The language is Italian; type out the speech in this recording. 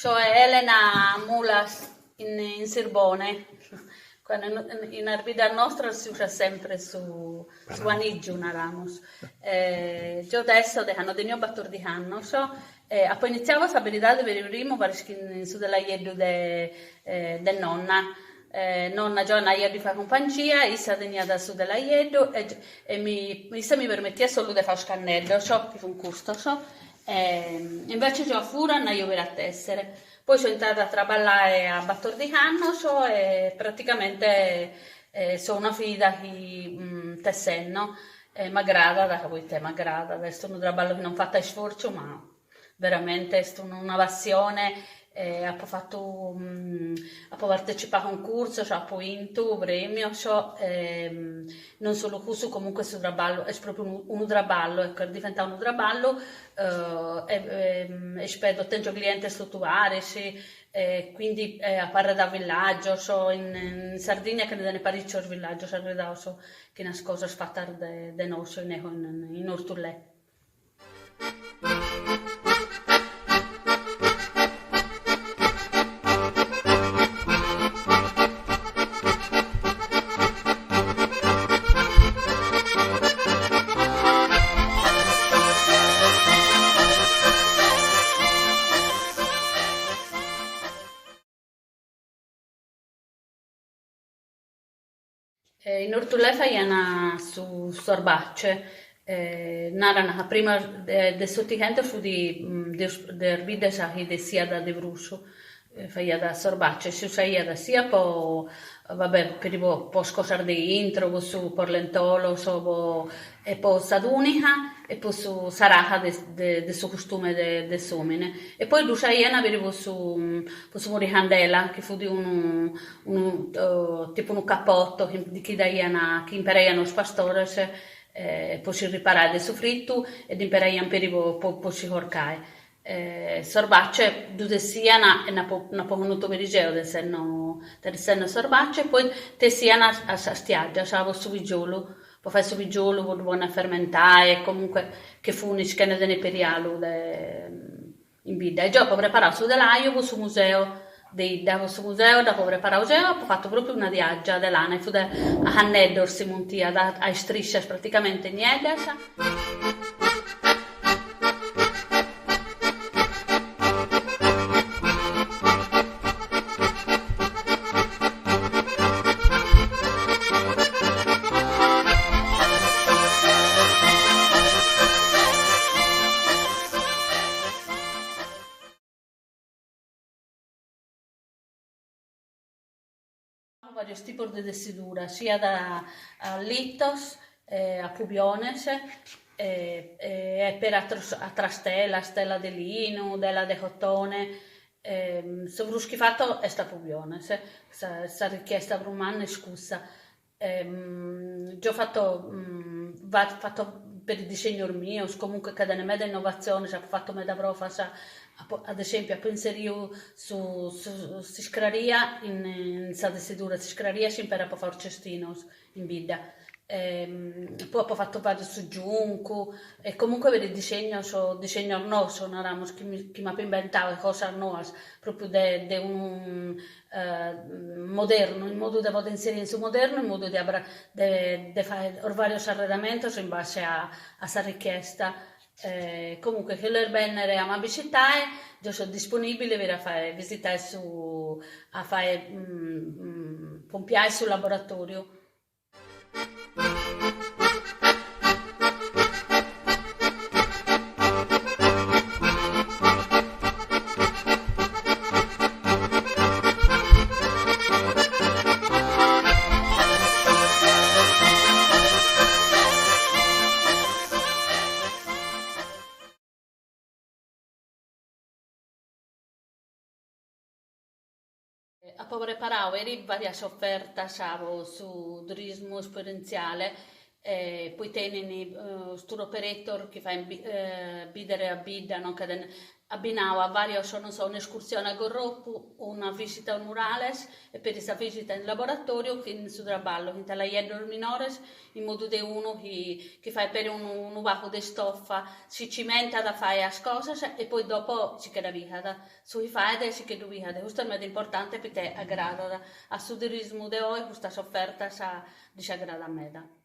Cioè Elena Mulas in Sirbone, quando in arbida nostra si usa sempre su Aniggiu naramos. Io adesso hanno degno battor di anno, poi iniziavo a abilità di verimo in su della iedu de nonna. Nonna Giovanna io di fare compagnia, issa veniva da su della iedu e mi permetteva solo di fare scannello, che fu un curso, invece io a Furan io per a tessere. Poi sono entrata a lavorare a Battor di Cannoso e praticamente sono una figlia di Tessenno, m'aggrada, da poi te m'aggrada, adesso è un lavoro che non fatta sforzo, ma veramente è una passione. Ho partecipato a un corso, ho vinto un premio, non solo questo, comunque questo traballo, è proprio un traballo, ecco, è diventato un traballo, e spero tanti clienti sottovari, quindi a parte da villaggio, in Sardegna che ne parecchio villaggio, che una cosa fatta da noi in Ortulè. In Ortolè faiana su sorbacce, narana prima de sotticente fu di erbide sahi de sia da de brusso, faia da sorbacce, si usaia da sia po, vabbè, per po scosar de intro, su porlentolo, e po sadunica, e poi su saraha de su costume de somine. E poi l'usaiana per su moricandela, che fu di tipo un cappotto di chi daiana, che imparaiano i pastori, poi si riparare su fritto ed imparaiano per poi si corcare. Sorbacce, due siano, e una po' venuto verigeo del senno sorbacce, poi te siano a stiaggia, stavo su vigiolo, poi fai su vigiolo, buona fermentare, comunque che fu un'ischena de neperialo in vita. E già ho preparato su dell'aio, su museo, davo su museo, dopo preparavo ho fatto proprio una viaggia dell'anno, fu a Hannedor si montia, a strisce praticamente niente. Varios tipos de decidura, sia da litos, a pubiones, per a trastella, stella de lino, della de cotone, sovruschi fatto è sta pubiones, sa richiesta brumana e scusa. Già ho fatto, fatto per il disegno mio, comunque che da me da innovazione, ho fatto me da profa, ad esempio, a inserire si scraria in sa desidura, si scraria si impara a fare cestino in vita. Poi ho fatto fare su giunco e comunque per il disegno no, sono ramos che mi ha inventato cose nuove, proprio di un moderno, in modo da poter inserire su moderno, in modo di fare vari arredamenti in base a questa richiesta. Comunque che l'Airbnb ama visitare, io sono disponibile per fare visitare a fare pompiare sul laboratorio. Ho preparato varie offerte su turismo esperienziale poi teni sto operator che fa bidere a bida, no? Che abbinava varie, non so, un'escursione a Gorropu, una visita al murales e per questa visita in laboratorio che in su traballo, che la iedro minores, in modo che uno che fa per un uvaco di stoffa si cimenta da fare le cose e poi dopo si queda via, su fai e si queda via. Questo è molto importante perché aggrada a suderismo di oggi questa sofferta sa di aggrada a me.